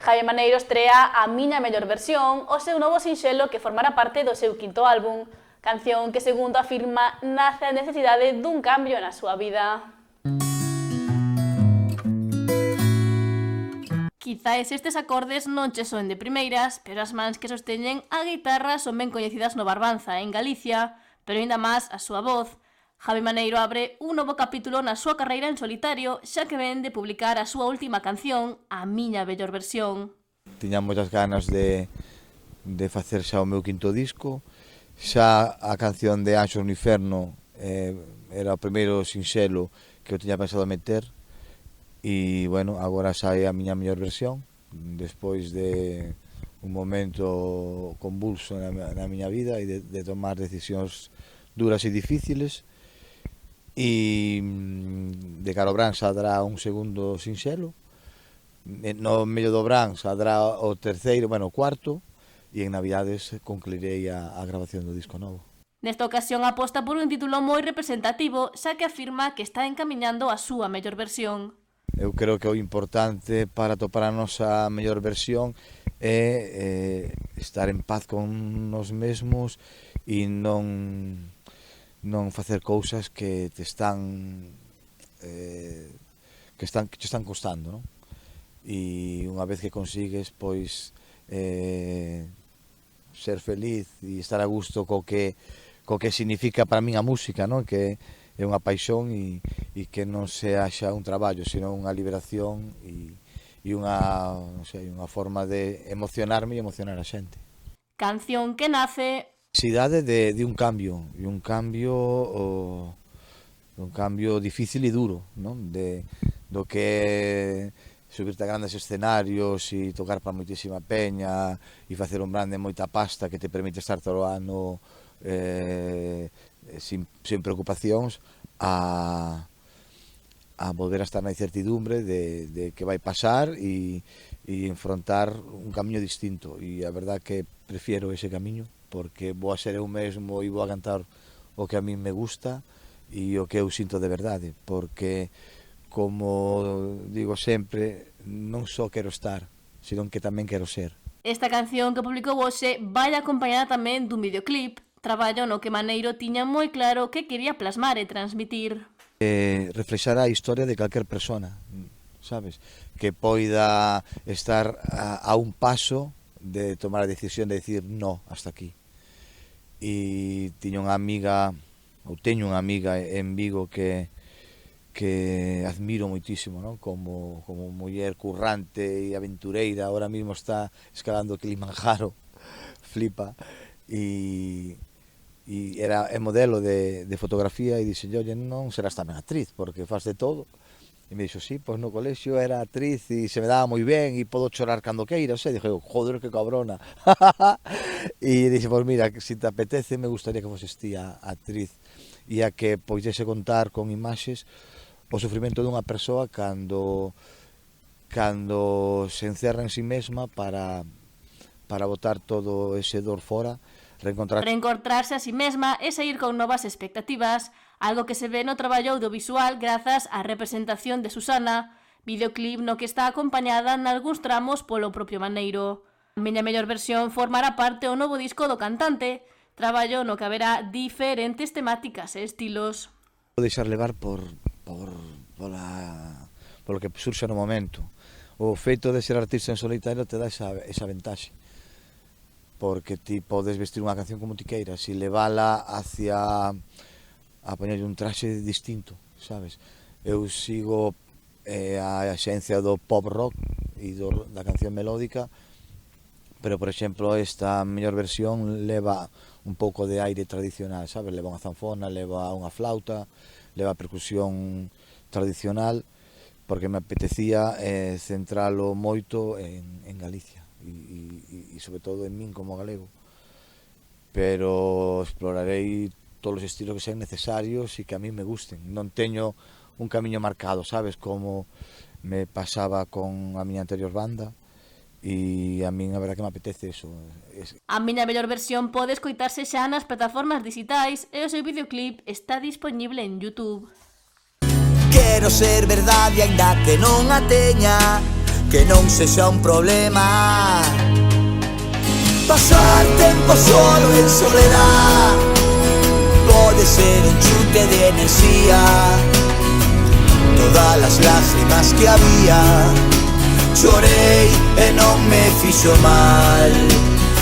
Javi Maneiro estrea A Miña Mellor Versión, o seu novo sinxelo que formará parte do seu quinto álbum, canción que, segundo afirma, nace a necesidade dun cambio na súa vida. Quizais estes acordes non che soen de primeiras, pero as mans que sosteñen a guitarra son ben coñecidas no Barbanza, en Galicia, pero aínda máis a súa voz. Javi Maneiro abre un novo capítulo na súa carreira en solitario, xa que ven de publicar a súa última canción, A Miña Mellor Versión. Tiña moitas ganas de facer xa o meu quinto disco. Xa a canción de Anxos no Inferno era o primeiro sinxelo que eu tiña pensado meter. E, bueno, agora sae A Miña Mellor Versión, despois de un momento convulso na miña vida e de tomar decisións duras e difíciles. E de cara ao Brán saldrá un segundo sinxelo, no medio do Brán saldrá o terceiro, bueno, o cuarto, e en Navidades concluirei a grabación do disco novo. Nesta ocasión aposta por un título moi representativo, xa que afirma que está encamiñando a súa mellor versión. Eu creo que o importante para topar a nosa mellor versión é estar en paz con nos mesmos e non facer cousas que te están que te están costando, non? E unha vez que consigues, pois, ser feliz e estar a gusto co que significa para min a música, non? Que é unha paixón e que non se haxa un traballo, sino unha liberación e unha, non sei, unha forma de emocionarme e emocionar a xente. Canción que nace Necesidade de un cambio, e un cambio difícil e duro, non? Do que é subirte a grandes escenarios e tocar para moitísima peña e facer un brand de moita pasta que te permite estar todo o ano sin preocupacións, a volver a estar na incertidumbre de que vai pasar e enfrontar un camiño distinto. E a verdad que prefiero ese camiño, porque vou a ser eu mesmo e vou a cantar o que a min me gusta e o que eu sinto de verdade, porque, como digo sempre, non só quero estar, sino que tamén quero ser. Esta canción que publicou hoxe vai acompañada tamén dun videoclip, traballo no que Maneiro tiña moi claro que quería plasmar e transmitir. Reflexar a historia de calquer persona, sabes? Que poida estar a un paso de tomar a decisión de decir no, hasta aquí. E tiño unha amiga, ou teño unha amiga en Vigo que admiro moitísimo, non? Como muller currante e aventureira, ahora mismo está escalando Kilimanjaro, flipa, e é modelo de fotografía, e dixen, oye, non serás tamén actriz, porque faz de todo. E me dixo, sí, pois no colexio era actriz e se me daba moi ben e podo chorar cando queiras. E dixo, joder, que cabrona. E dixo, pois mira, se te apetece, me gustaría que foses ti a actriz e a que poidese contar con imaxes o sufrimento dunha persoa cando se encerra en si mesma para botar todo ese dor fora, reencontrarse a si mesma e seguir con novas expectativas, algo que se ve no traballo audiovisual grazas á representación de Susana, videoclip no que está acompañada nalgúns tramos polo propio Maneiro. A Miña Mellor Versión formará parte do novo disco do cantante, traballo no que haberá diferentes temáticas e estilos. Vou deixar levar polo que surxa no momento. O feito de ser artista en solitario te dá esa ventaxe, porque ti podes vestir unha canción como ti queiras e levala hacia a poñerlle un traxe distinto, sabes? Eu sigo a esencia do pop rock e da canción melódica, pero, por exemplo, esta mellor versión leva un pouco de aire tradicional, sabes? Leva unha zanfona, leva unha flauta, leva percusión tradicional, porque me apetecía centralo moito en Galicia e sobre todo en min como galego, pero explorarei todos os estilos que sean necesarios e que a mí me gusten. Non teño un camiño marcado, sabes, como me pasaba con a miña anterior banda, e a min a verdad que me apetece eso. A Miña Mellor Versión pode escoitarse xa nas plataformas digitais e o seu videoclip está disponible en YouTube. Quero ser verdade aínda que non a teña, que non sexa un problema. Pasar tempo solo en soledad pode ser un chute de enerxía. Todas as lágrimas que había chorei e non me fixo mal.